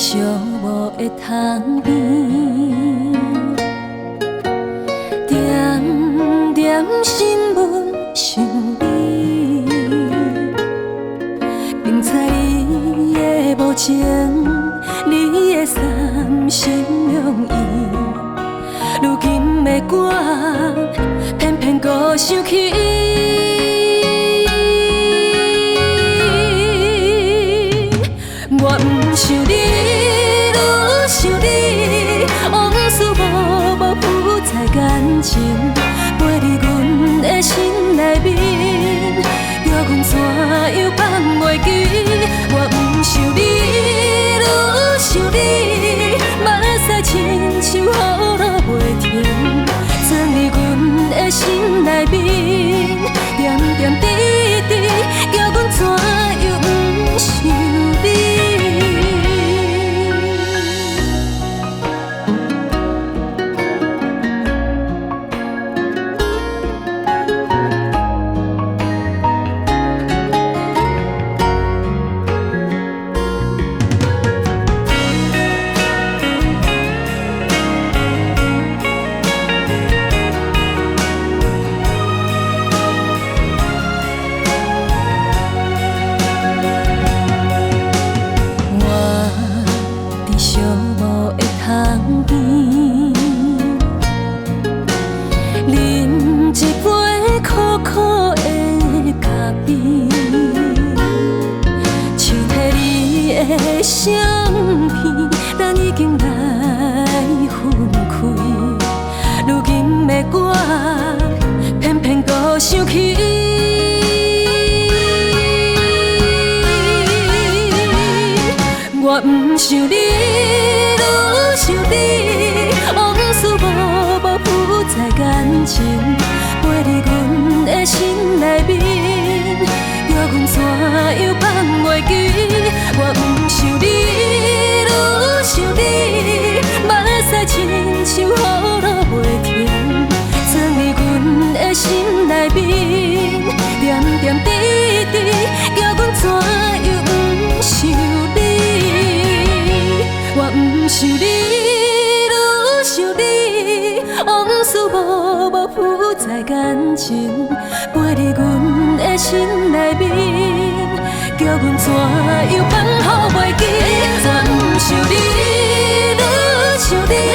寂寞的窗边，点点新闻想你，明知你的无情，你的三心两意，如今的我偏偏搁想起。我不想你，愈想你，往事无负载感情，陪伫阮的心内面，叫阮怎样放袂记？我不想你，愈想你，目屎亲像雨落袂停，钻入阮的心内面，点点滴滴，叫阮怎样不想你？饮一杯苦苦的咖啡，手提你的相片，咱已经来分开。如今的我，偏偏搁想起。我不想你，愈想你，往事无负载感情，陪伫阮的心内面，叫阮怎样放袂记？我不想你，愈想你，目屎亲像雨落袂停，钻入阮的心内面，点点滴滴，叫阮怎样不想你？我不想你，愈想你，往事无负载感情，陪伫阮的心内面，叫阮怎样放乎袂记？我不想你，愈想你。